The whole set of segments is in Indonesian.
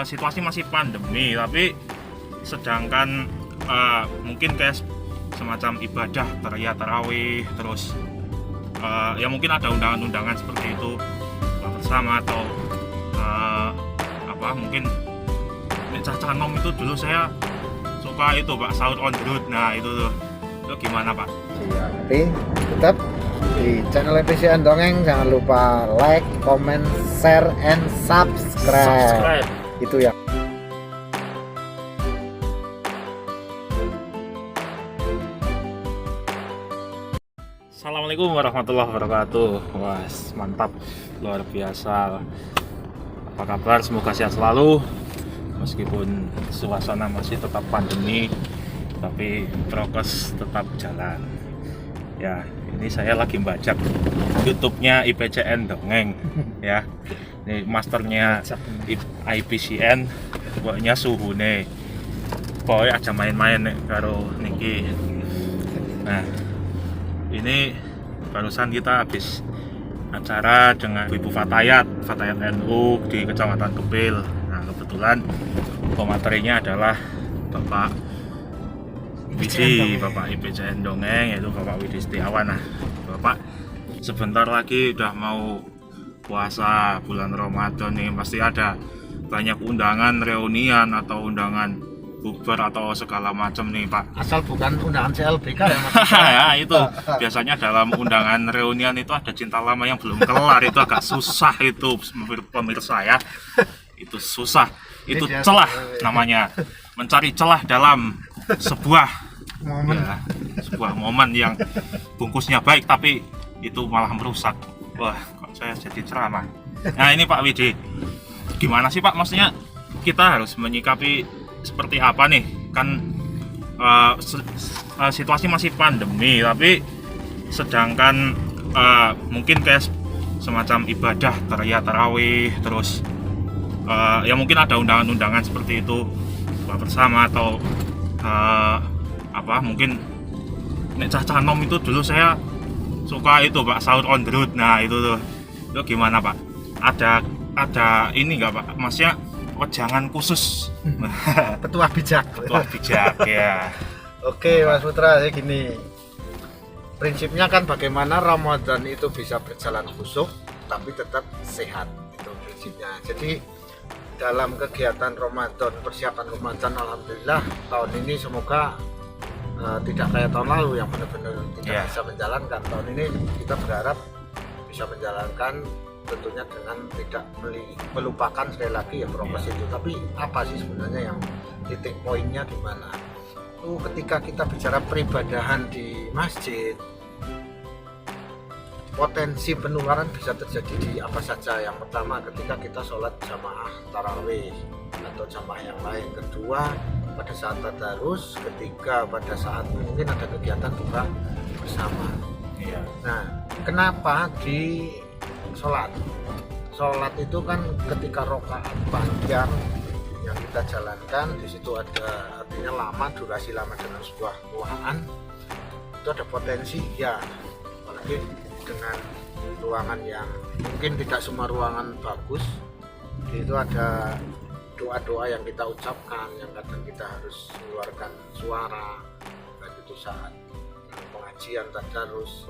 situasi masih pandemi, tapi sedangkan mungkin kayak semacam ibadah tarawih, terus ya mungkin ada undangan-undangan seperti itu bersama, atau mungkin cah nom itu dulu saya suka itu Pak, sahur on the road. Nah itu gimana Pak? Iya, tapi tetap di channel EPCN Dongeng jangan lupa like, comment, share, and subscribe. Itu ya. Assalamualaikum warahmatullahi wabarakatuh. Wah, mantap, luar biasa. Apa kabar? Semoga sehat selalu. Meskipun suasana masih tetap pandemi, tapi prokes tetap jalan. Ya, ini saya lagi bajak YouTube-nya IPCN Dongeng ya. Ini masternya IPCN, pokoknya suhune. Pokoknya aja main-main nih karo niki. Nah, ini barusan kita habis acara dengan Ibu Fatayat NU di Kecamatan Kepil. Nah, kebetulan komaterinya adalah Bapak Widi, Bapak IPCN Dongeng, yaitu Bapak Widi Setiawan. Nah, Bapak sebentar lagi udah mau puasa bulan Ramadan nih, pasti ada banyak undangan reunian atau undangan bukber atau segala macam nih Pak. Asal bukan undangan CLBK ya Mas. Ya itu biasanya dalam undangan reunian itu ada cinta lama yang belum kelar, itu agak susah itu pemirsa ya. Itu susah, itu celah namanya, mencari celah dalam sebuah momen yang bungkusnya baik tapi itu malah merusak. Wah, kok saya jadi ceramah. Nah ini Pak Widi, gimana sih Pak, maksudnya kita harus menyikapi seperti apa nih, kan situasi masih pandemi, tapi sedangkan mungkin kayak semacam ibadah tarawih, terus ya mungkin ada undangan-undangan seperti itu bersama, atau mungkin cah nom itu dulu saya suka itu Pak, sahur on the road. Nah itu gimana Pak? Ada ini nggak Pak? Maksudnya jangan khusus Petua bijak ya. Oke Mas Putra, saya gini, prinsipnya kan bagaimana Ramadan itu bisa berjalan khusyuk tapi tetap sehat, itu prinsipnya. Jadi dalam kegiatan Ramadan, persiapan Ramadan, alhamdulillah tahun ini semoga tidak kayak tahun lalu yang benar-benar tidak bisa menjalankan. Tahun ini kita berharap bisa menjalankan, tentunya dengan tidak melupakan sekali lagi ya prokes itu. Tapi apa sih sebenarnya yang titik poinnya di mana? Ketika kita bicara peribadahan di masjid, potensi penularan bisa terjadi di apa saja. Yang pertama, ketika kita sholat jamaah tarawih atau jamaah yang lain. Kedua, pada saat tadarus. Ketiga, pada saat mungkin ada kegiatan buka bersama. Nah, kenapa di sholat itu kan ketika rakaat panjang yang kita jalankan, di situ ada artinya lama, durasi lama dalam sebuah ruangan, itu ada potensi ya, apalagi dengan ruangan yang mungkin tidak semua ruangan bagus, itu ada doa-doa yang kita ucapkan yang kadang kita harus mengeluarkan suara, baik itu saat pengajian tadarus,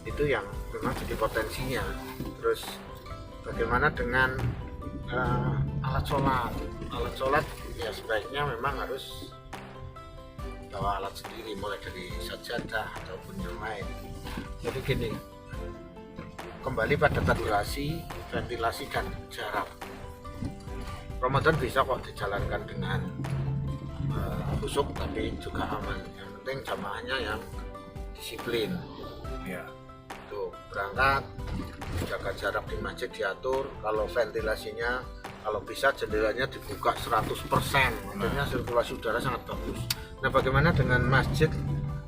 itu yang memang jadi potensinya. Terus bagaimana dengan alat sholat ya, sebaiknya memang harus bawa alat sendiri, mulai dari sajadah ataupun yang lain. Jadi gini, kembali pada durasi, ventilasi dan jarak. Ramadan bisa kok dijalankan dengan khusyuk tapi juga aman. Yang penting jamaahnya yang disiplin. Tuh, berangkat, jaga jarak di masjid diatur. Kalau ventilasinya, kalau bisa jendelanya dibuka 100%, maksudnya sirkulasi udara sangat bagus. Nah, bagaimana dengan masjid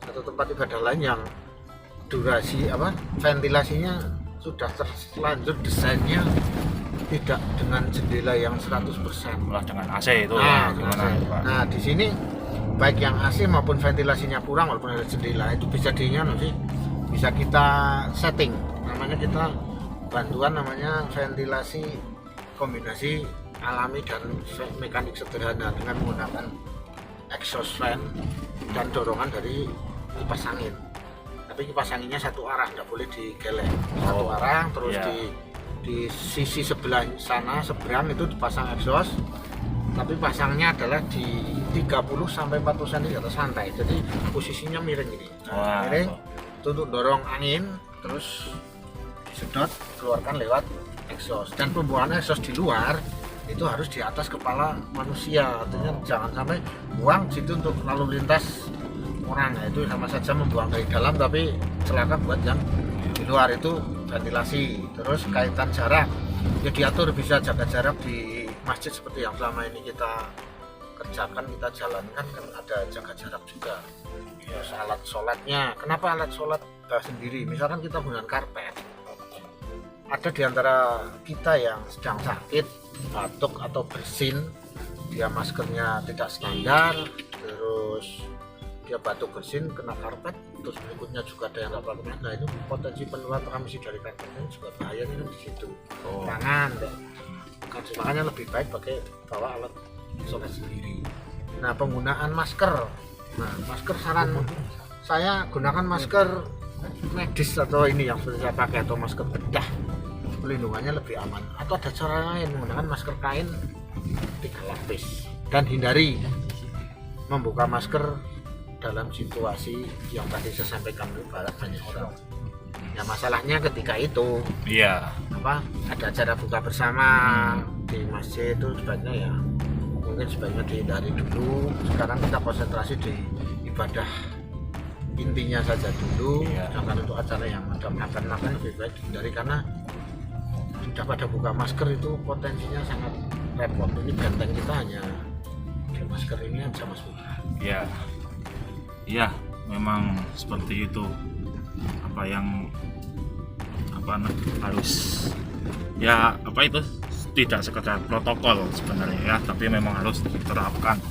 atau tempat ibadah lain yang durasi ventilasinya sudah terlanjur desainnya tidak dengan jendela yang 100%, malah dengan AC itu gimana Pak? Nah, di sini baik yang AC maupun ventilasinya kurang walaupun ada jendela, itu bisa bisa kita setting, namanya kita bantuan namanya ventilasi kombinasi alami dan mekanik sederhana dengan menggunakan exhaust fan dan dorongan dari kipas angin. Tapi kipas anginnya satu arah, tidak boleh digeleng. Satu arah, terus di sisi sebelah sana seberang itu dipasang exhaust. Tapi pasangnya adalah di 30 sampai 40 cm di atas lantai. Jadi posisinya miring ini. Miring itu untuk dorong angin, terus sedot keluarkan lewat exhaust. Dan pembuangan exhaust di luar itu harus di atas kepala manusia, artinya jangan sampai buang situ untuk lalu lintas orang. Nah, itu sama saja membuang dari dalam tapi celaka buat yang di luar. Itu ventilasi. Terus kaitan jarak ya diatur, bisa jaga jarak di masjid seperti yang selama ini kita kerjakan, kita jalankan, kan ada jaga jarak juga. Terus alat sholatnya, kenapa alat sholat sendiri? Misalkan kita gunakan karpet, ada di antara kita yang sedang sakit, batuk atau bersin, dia maskernya tidak standar, terus dia batuk bersin kena karpet, terus berikutnya juga ada yang nggak pakai. Nah, itu potensi penularan transmisi dari karpet ini juga bahayanya di situ. Tangan, kan makanya lebih baik pakai bawa alat sholat sendiri. Nah, penggunaan masker. Nah, masker saran saya gunakan masker medis atau ini yang sudah saya pakai, atau masker bedah, pelindungannya lebih aman. Atau ada cara lain, menggunakan masker kain 3 lapis. Dan hindari membuka masker dalam situasi yang tadi saya sampaikan di barat banyak orang. Ya masalahnya ketika itu ada acara buka bersama di masjid, itu sebaiknya ya mungkin sebaiknya dihindari dulu. Sekarang kita konsentrasi di ibadah intinya saja dulu. Jangan untuk acara yang ada makan-makan lebih baik dihindari, karena sudah pada buka masker itu potensinya sangat repot. Ini benteng kita hanya di masker ini aja, Mas Budi. Iya, memang seperti itu. Harus itu tidak sekedar protokol sebenarnya ya, tapi memang harus diterapkan.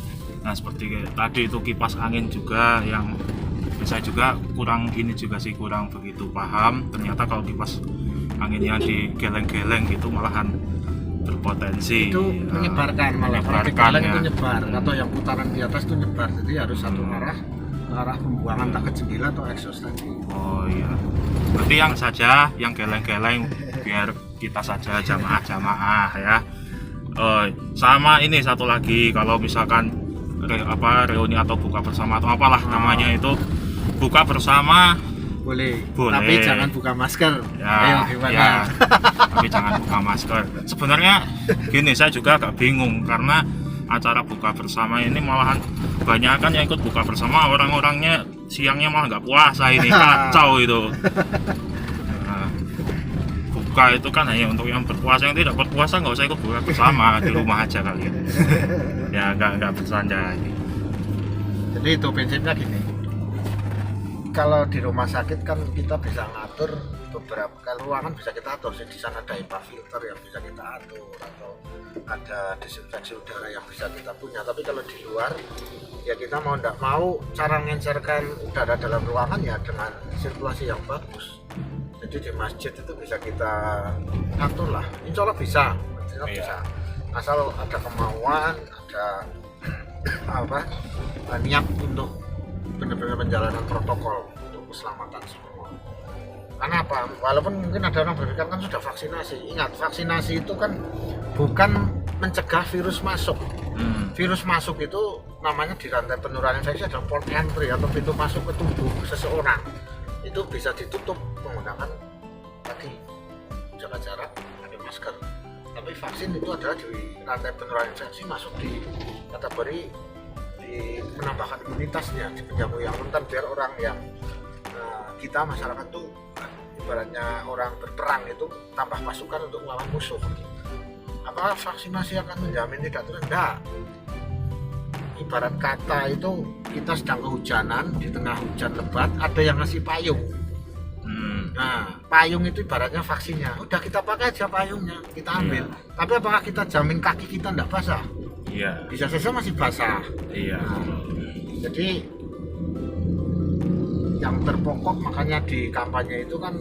Nah, seperti tadi itu kipas angin juga, yang saya juga kurang begitu paham. Ternyata kalau kipas anginnya digeleng-geleng gitu malahan berpotensi itu menyebarkan, itu nyebar, atau yang putaran di atas itu nyebar. Jadi harus satu arah pembuangan, tak ke jendela atau exhaust tadi. Oh iya, berarti yang geleng-geleng biar kita saja jamaah ya. Sama ini satu lagi, kalau misalkan reuni atau buka bersama atau apalah namanya itu, buka bersama boleh, tapi jangan buka masker. Ayo gimana? Tapi jangan buka masker. Sebenarnya gini, saya juga agak bingung karena acara buka bersama ini malahan banyak kan yang ikut buka bersama, orang-orangnya siangnya malah nggak puasa. Ini kacau itu. Nah, buka itu kan hanya untuk yang berpuasa, yang tidak berpuasa nggak usah ikut buka bersama, di rumah aja kalian. Ya nggak bercanda. Jadi itu prinsipnya gini, kalau di rumah sakit kan kita bisa ngatur beberapa ruangan, bisa kita atur. Di sana ada HEPA filter yang bisa kita atur, atau ada desinfeksi udara yang bisa kita punya. Tapi kalau di luar ya kita mau tidak mau cara mengencerkan udara dalam ruangan ya dengan sirkulasi yang bagus. Jadi di masjid itu bisa kita atur lah, insya Allah bisa. Bisa, asal ada kemauan, ada niat untuk benar-benar menjalankan protokol untuk keselamatan semua. Karena apa? Walaupun mungkin ada orang berpikir kan sudah vaksinasi. Ingat, vaksinasi itu kan bukan mencegah virus masuk. Virus masuk itu namanya di rantai penularan infeksi adalah port entry atau pintu masuk ke tubuh seseorang. Itu bisa ditutup menggunakan tadi jaga jarak, pakai masker. Tapi vaksin itu adalah di rantai penularan infeksi, masuk di kategori di menambahkan imunitasnya, di penjamu yang rentan, biar orang yang kita masyarakat tuh ibaratnya orang berperang itu tambah pasukan untuk melawan musuh. Apakah vaksinasi akan menjamin tidak terendam? Ibarat kata itu kita sedang kehujanan, di tengah hujan lebat ada yang ngasih payung. Nah, payung itu ibaratnya vaksinnya. Udah kita pakai aja payungnya, kita ambil. Tapi apakah kita jamin kaki kita tidak basah? Bisa saja masih basah. Nah, jadi yang terpokok makanya di kampanye itu kan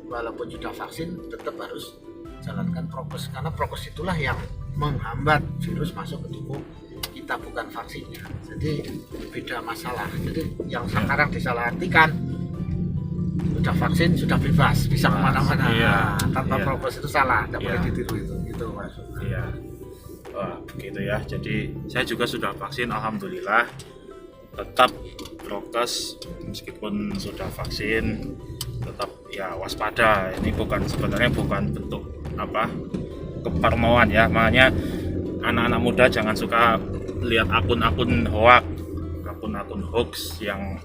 walaupun sudah vaksin tetap harus jalankan prokes, karena prokes itulah yang menghambat virus masuk ke tubuh kita, bukan vaksinnya. Jadi beda masalah. Jadi yang sekarang disalahartikan, sudah vaksin sudah bebas, bisa kemana-mana. Iya, Tanpa iya. prokes itu salah, tidak Iya. boleh ditiru itu Mas. Iya. Wah, begitu ya. Jadi saya juga sudah vaksin, alhamdulillah. Tetap prokes meskipun sudah vaksin, tetap ya waspada. Ini sebenarnya bukan bentuk apa keparnoan ya. Makanya anak-anak muda jangan suka lihat akun-akun hoax yang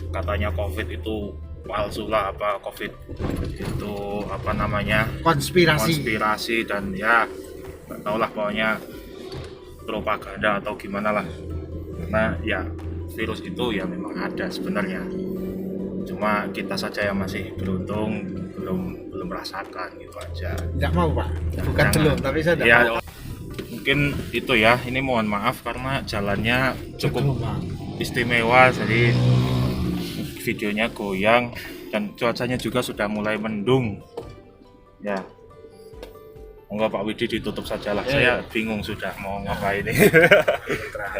katanya COVID itu palsu lah, apa COVID itu apa namanya konspirasi dan ya nggak tahu lah, pokoknya propaganda atau gimana lah. Karena ya virus itu ya memang ada sebenarnya, cuma kita saja yang masih beruntung belum merasakan gitu aja. Tidak mau Pak, bukan Jangan. belum, tapi saya tidak Ya, mau. mungkin itu ya, ini mohon maaf karena jalannya cukup Betul, Pak. istimewa, jadi videonya goyang dan cuacanya juga sudah mulai mendung ya. Monggo Pak Widi ditutup sajalah, saya bingung sudah mau ngapain ini.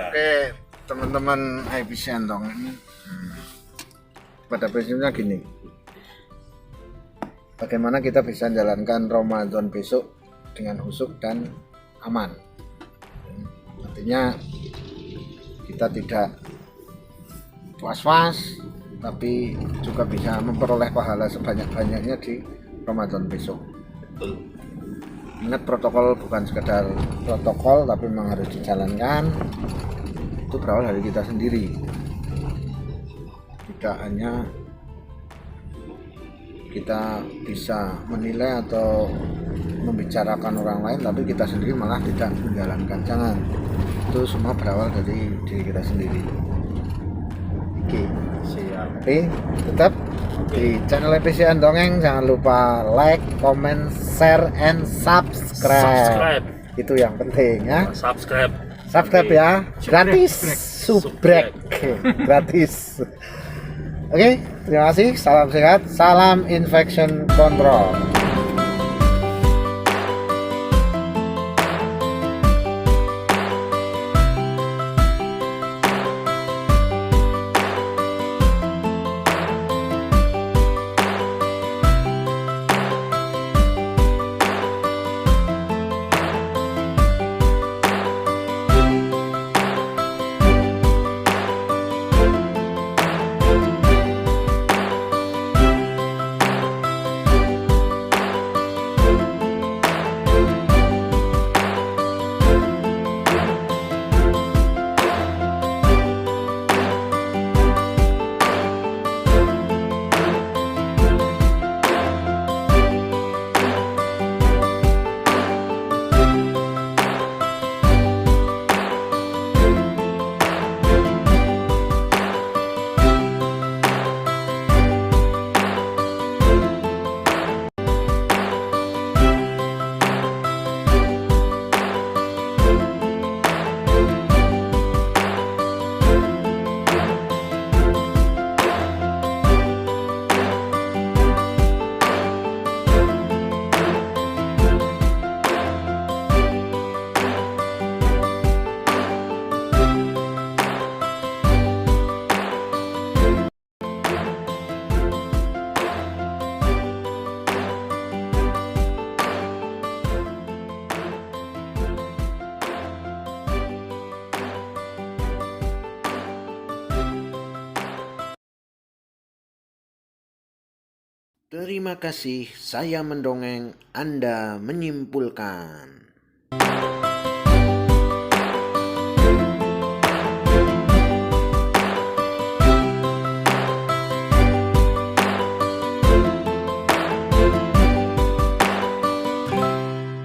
Oke, teman-teman IPC Andong ini pada prinsipnya gini, bagaimana kita bisa jalankan Ramadan besok dengan khusyuk dan aman. Artinya kita tidak was-was, tapi juga bisa memperoleh pahala sebanyak-banyaknya di Ramadan besok. Betul. Ingat, protokol bukan sekedar protokol, tapi memang harus dijalankan. Itu berawal dari kita sendiri, tidak hanya kita bisa menilai atau membicarakan orang lain, tapi kita sendiri malah tidak menjalankan. Jangan, itu semua berawal dari diri kita sendiri. Oke, Siap. tapi tetap di channel EPC Dongeng jangan lupa like, comment, share, and subscribe. Itu yang penting ya. Subscribe Ya, gratis, subrek, gratis. Oke, terima kasih. Salam sehat, salam infection control. Terima kasih, saya mendongeng, Anda menyimpulkan.